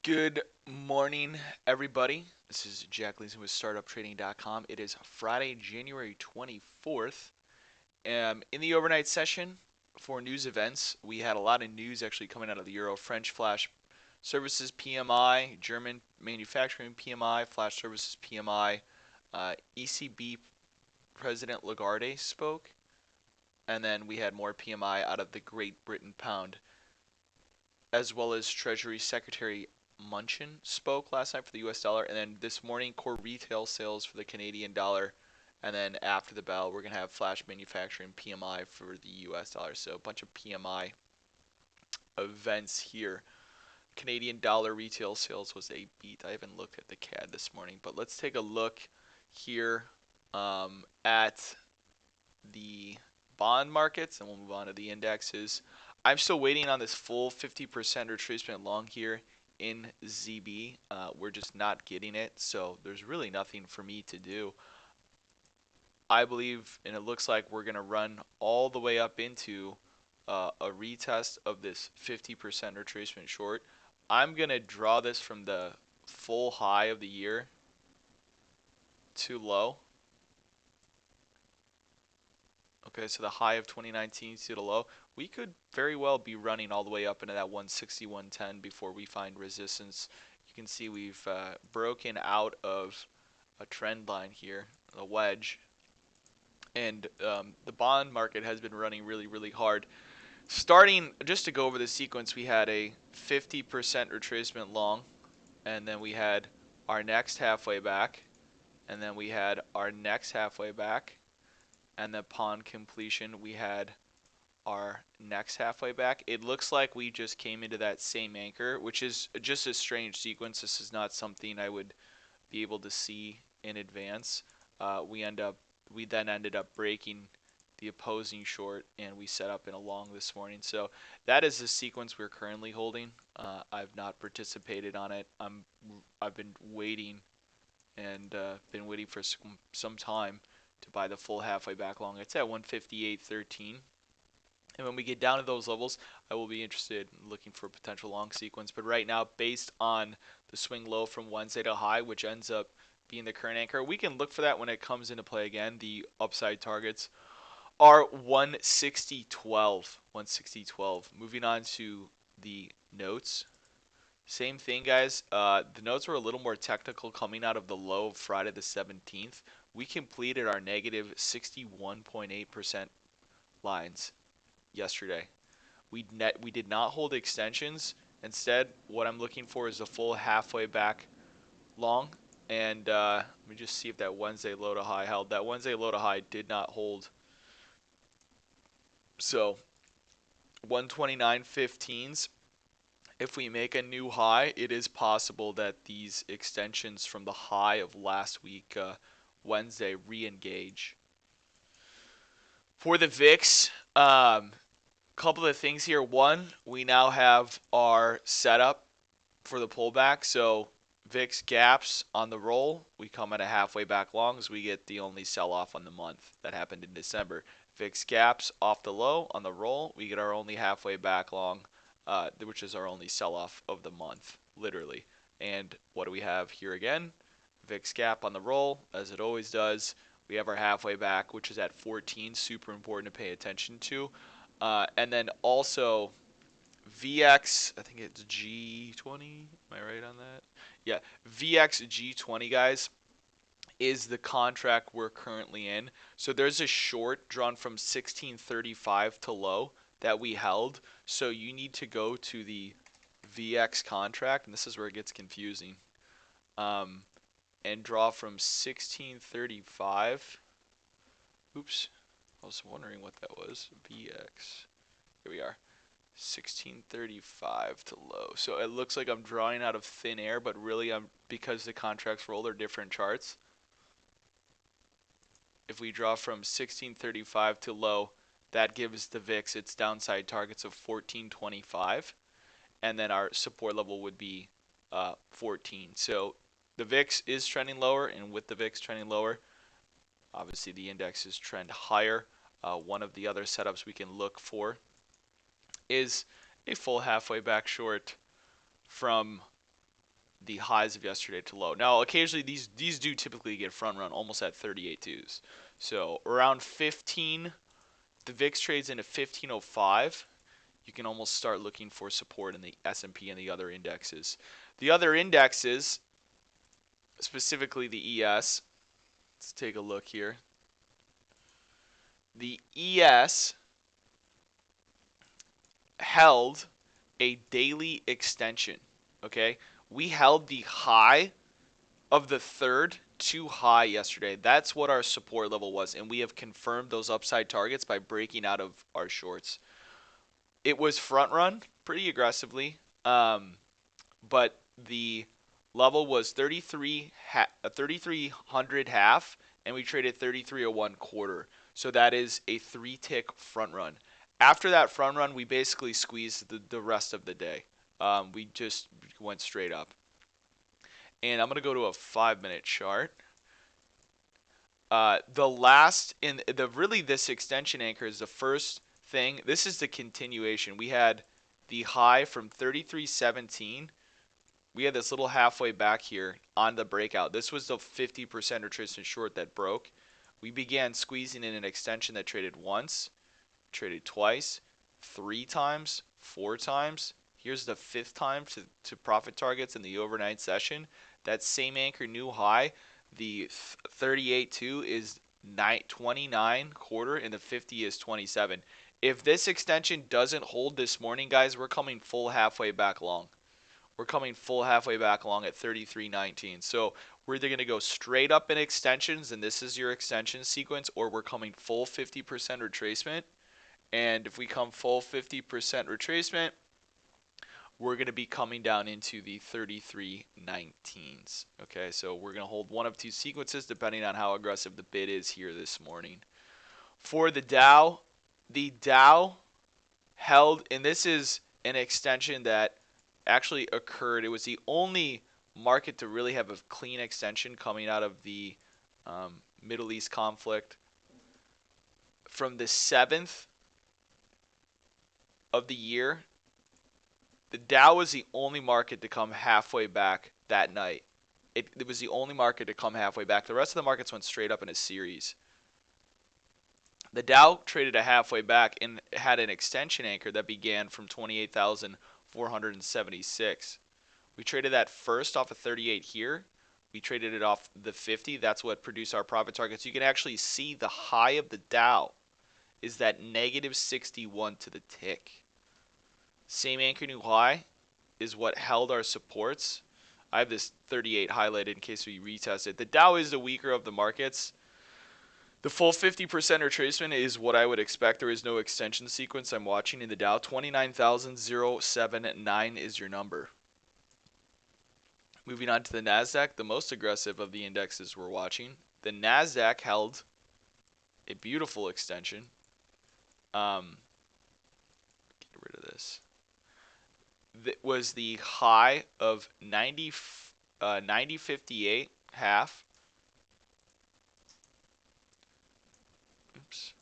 Good morning, everybody. This is Jack Gleason with Startuptrading.com. It is Friday, January 24th. In the overnight session for news events, we had a lot of news actually coming out of the Euro. French flash services PMI, German manufacturing PMI, flash services PMI. ECB President Lagarde spoke, and then we had more PMI out of the Great Britain pound, as well as Treasury Secretary Munchin spoke last night for the US dollar, and then this morning core retail sales for the Canadian dollar, and then after the bell we're going to have flash manufacturing PMI for the US dollar. So a bunch of PMI events here. Canadian dollar retail sales was a beat. I haven't looked at the CAD this morning, but let's take a look here at the bond markets, and we'll move on to the indexes. I'm still waiting on this full 50% retracement long here in ZB. We're just not getting it, so there's really nothing for me to do. I believe, and it looks like we're going to run all the way up into a retest of this 50% retracement short. I'm going to draw this from the full high of the year to low. Okay, so the high of 2019 to the low. We could very well be running all the way up into that 160, 110 before we find resistance. You can see we've broken out of a trend line here, a wedge. And the bond market has been running really, really hard. Starting, just to go over the sequence, we had a 50% retracement long, and then we had our next halfway back, and then we had our next halfway back, and then upon completion we had our next halfway back. It looks like we just came into that same anchor, which is just a strange sequence. This is not something I would be able to see in advance. We then ended up breaking the opposing short, and we set up in a long this morning. So that is the sequence we're currently holding. I've not participated on it. I've been waiting and been waiting for some time to buy the full halfway back long. It's at 158.13. And when we get down to those levels, I will be interested in looking for a potential long sequence. But right now, based on the swing low from Wednesday to high, which ends up being the current anchor, we can look for that when it comes into play again. The upside targets are 160.12. 160.12. Moving on to the notes. Same thing, guys. The notes were a little more technical coming out of the low of Friday the 17th. We completed our negative 61.8% lines yesterday. We did not hold extensions. Instead, what I'm looking for is a full halfway back long. And let me just see if that Wednesday low to high held. That Wednesday low to high did not hold. So 129.15s. If we make a new high, it is possible that these extensions from the high of last week, Wednesday, re-engage. For the VIX, couple of things here. One, we now have our setup for the pullback. So VIX gaps on the roll, we come at a halfway back long as we get the only sell-off on the month that happened in December. VIX gaps off the low on the roll, we get our only halfway back long, which is our only sell-off of the month, literally. And what do we have here again? VIX gap on the roll, as it always does. We have our halfway back, which is at 14, super important to pay attention to. And then also VX, I think it's G20. Am I right on that? Yeah, VX G20, guys, is the contract we're currently in. So there's a short drawn from 1635 to low that we held. So you need to go to the VX contract, and this is where it gets confusing, and draw from 1635. Oops, I was wondering what that was. VX. Here we are. 1635 to low. So it looks like I'm drawing out of thin air, but really because the contracts roll are different charts. If we draw from 1635 to low, that gives the VIX its downside targets of 1425, and then our support level would be 14. So the VIX is trending lower, and with the VIX trending lower, obviously the indexes trend higher. One of the other setups we can look for is a full halfway back short from the highs of yesterday to low. Now, occasionally these do typically get front run almost at 38.2s. So around 15, the VIX trades into 1505. You can almost start looking for support in the S&P and the other indexes. The other indexes, specifically the ES, let's take a look here. The ES held a daily extension, okay? We held the high of the third too high yesterday. That's what our support level was, and we have confirmed those upside targets by breaking out of our shorts. It was front run pretty aggressively, but the level was 3,300 half, and we traded 3301 quarter. So that is a 3-tick front run. After that front run, we basically squeezed the rest of the day. We just went straight up. And I'm going to go to a 5-minute chart. The last in the really this extension anchor is the first thing. This is the continuation. We had the high from 3317. We had this little halfway back here on the breakout. This was the 50% retracement short that broke. We began squeezing in an extension that traded once, traded twice, 3 times, 4 times. Here's the 5th time to profit targets in the overnight session. That same anchor new high, the 38.2 is 29 quarter and the 50 is 27. If this extension doesn't hold this morning, guys, we're coming full halfway back long. We're coming full halfway back along at 33.19. So we're either going to go straight up in extensions, and this is your extension sequence, or we're coming full 50% retracement. And if we come full 50% retracement, we're going to be coming down into the 33.19s. Okay, so we're going to hold one of two sequences depending on how aggressive the bid is here this morning. For the Dow held, and this is an extension that actually occurred. It was the only market to really have a clean extension coming out of the Middle East conflict. From the 7th of the year, the Dow was the only market to come halfway back that night. It was the only market to come halfway back. The rest of the markets went straight up in a series. The Dow traded a halfway back and had an extension anchor that began from 28,476. We traded that first off of 38 here. We traded it off the 50. That's what produced our profit targets. You can actually see the high of the Dow is that negative 61 to the tick. Same anchor new high is what held our supports. I have this 38 highlighted in case we retest it. The Dow is the weaker of the markets. The full 50% retracement is what I would expect. There is no extension sequence I'm watching in the Dow. 29,079 is your number. Moving on to the NASDAQ, the most aggressive of the indexes we're watching. The NASDAQ held a beautiful extension. Get rid of this. That was the high of 90.58 half. Oops.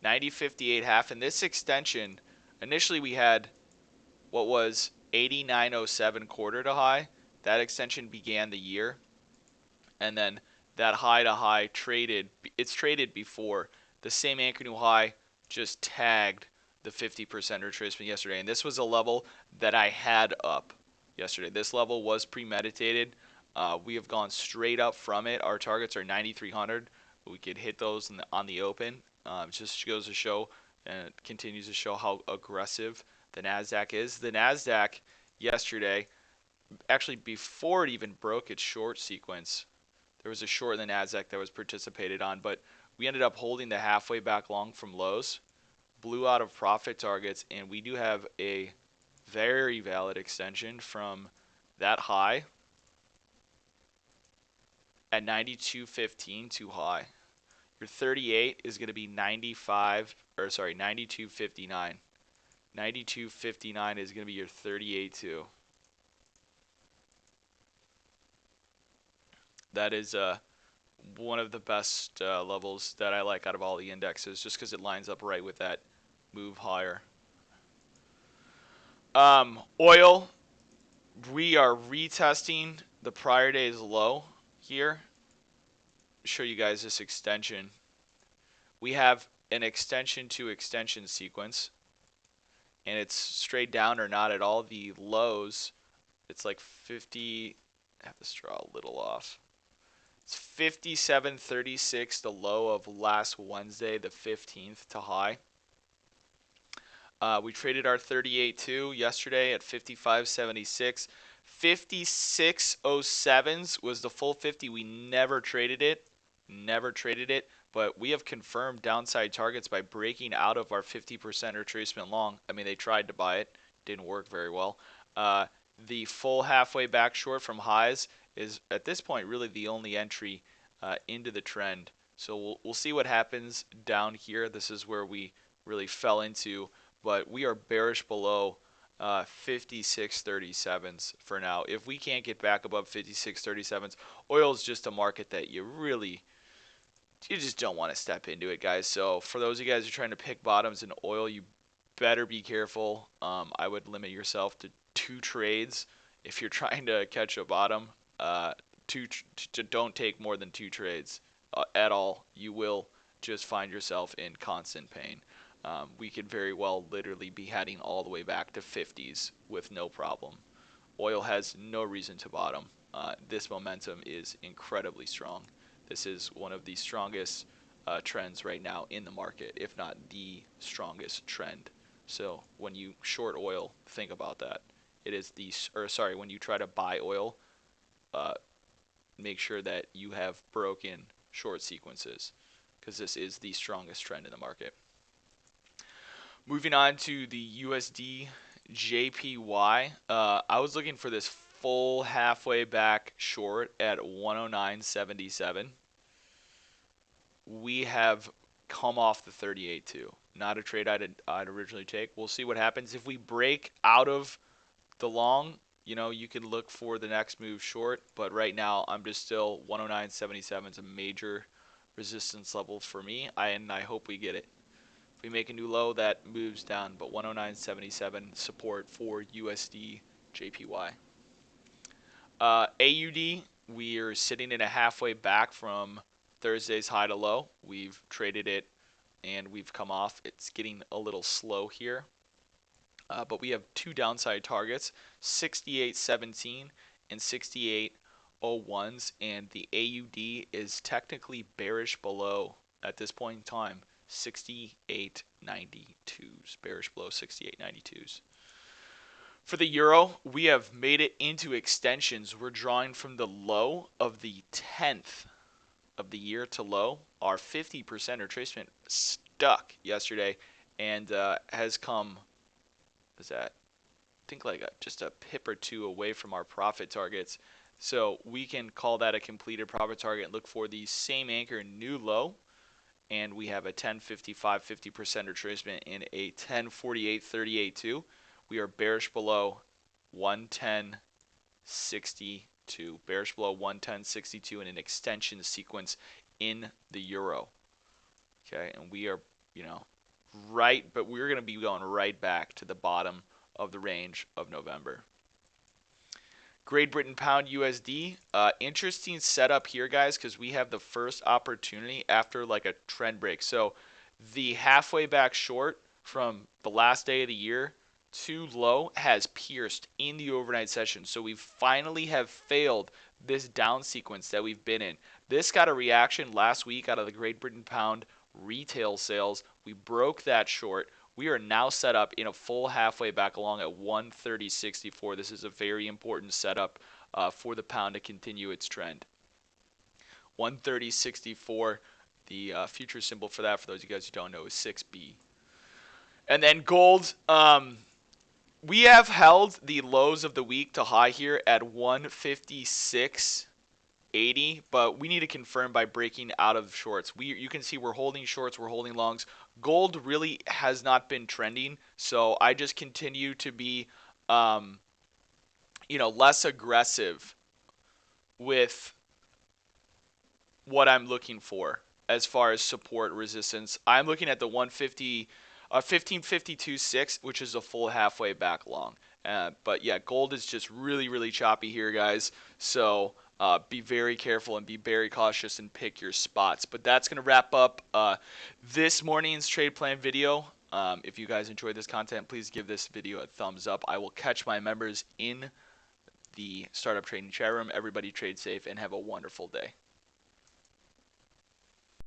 90.58 half. And this extension, initially we had what was 89.07 quarter to high. That extension began the year, and then that high to high traded. It's traded before. The same anchor new high just tagged the 50% retracement yesterday, and this was a level that I had up yesterday. This level was premeditated. We have gone straight up from it. Our targets are 9,300. We could hit those on the open. It just goes to show, and it continues to show how aggressive the NASDAQ is. The NASDAQ yesterday, actually before it even broke its short sequence, there was a short in the NASDAQ that was participated on, but we ended up holding the halfway back long from lows, blew out of profit targets, and we do have a very valid extension from that high at 92.15 too high. Your 38 is going to be 92.59. 92.59 is going to be your 38 too. That is one of the best levels that I like out of all the indexes, just because it lines up right with that move higher. Oil We are retesting the prior day's low here. Show you guys this extension. We have an extension to extension sequence, and it's straight down or not at all. The lows, it's like 50. I have to draw a little off. It's 57.36, the low of last Wednesday, the 15th to high. We traded our 38.2 yesterday at 55.76. 56.07s was the full 50. We never traded it. Never traded it. But we have confirmed downside targets by breaking out of our 50% retracement long. I mean, they tried to buy it. Didn't work very well. The full halfway back short from highs is, at this point, really the only entry into the trend. So we'll see what happens down here. This is where we really fell into, but we are bearish below 56.37s for now. If we can't get back above 56.37s, oil is just a market that you just don't want to step into it, guys. So for those of you guys who are trying to pick bottoms in oil, you better be careful. I would limit yourself to 2 trades if you're trying to catch a bottom. Don't take more than 2 trades at all. You will just find yourself in constant pain. We could very well literally be heading all the way back to 50s with no problem. Oil has no reason to bottom. This momentum is incredibly strong. This is one of the strongest trends right now in the market, if not the strongest trend. So when you short oil, think about that. It is when you try to buy oil, make sure that you have broken short sequences, because this is the strongest trend in the market. Moving on to the USD JPY. I was looking for this full halfway back short at 109.77. We have come off the 38.2. Not a trade I'd originally take. We'll see what happens. If we break out of the long, you can look for the next move short. But right now, I'm just still 109.77 is a major resistance level for me. And I hope we get it. If we make a new low, that moves down. But 109.77 support for USD JPY. AUD, we're sitting in a halfway back from Thursday's high to low. We've traded it and we've come off. It's getting a little slow here. But we have 2 downside targets, 68.17 and 68.01s, and the AUD is technically bearish below, at this point in time, 68.92s, bearish below 68.92s. For the euro, we have made it into extensions. We're drawing from the low of the 10th of the year to low. Our 50% retracement stuck yesterday and has come, I think like just a pip or 2 away from our profit targets. So we can call that a completed profit target and look for the same anchor new low. And we have a 10.55 50% retracement and a 10.48 38.2. We are bearish below 110.62. Bearish below 110.62 in an extension sequence in the euro. Okay, and we are, right, but we're going to be going right back to the bottom of the range of November. Great Britain Pound USD. Interesting setup here, guys, because we have the first opportunity after like a trend break. So the halfway back short from the last day of the year to low has pierced in the overnight session. So we finally have failed this down sequence that we've been in. This got a reaction last week out of the Great Britain Pound retail sales. We broke that short. We are now set up in a full halfway back along at 130.64. This is a very important setup for the pound to continue its trend. 130.64. The future symbol for that, for those of you guys who don't know, is 6B. And then gold. We have held the lows of the week to high here at 156.80, but we need to confirm by breaking out of shorts. You can see we're holding shorts, we're holding longs. Gold really has not been trending, so I just continue to be, less aggressive with what I'm looking for as far as support resistance. I'm looking at the 150 1552.6, which is a full halfway back long. But yeah, gold is just really, really choppy here, guys. So be very careful and be very cautious and pick your spots. But that's going to wrap up this morning's trade plan video. If you guys enjoyed this content, please give this video a thumbs up. I will catch my members in the Startup Trading chat room. Everybody trade safe and have a wonderful day.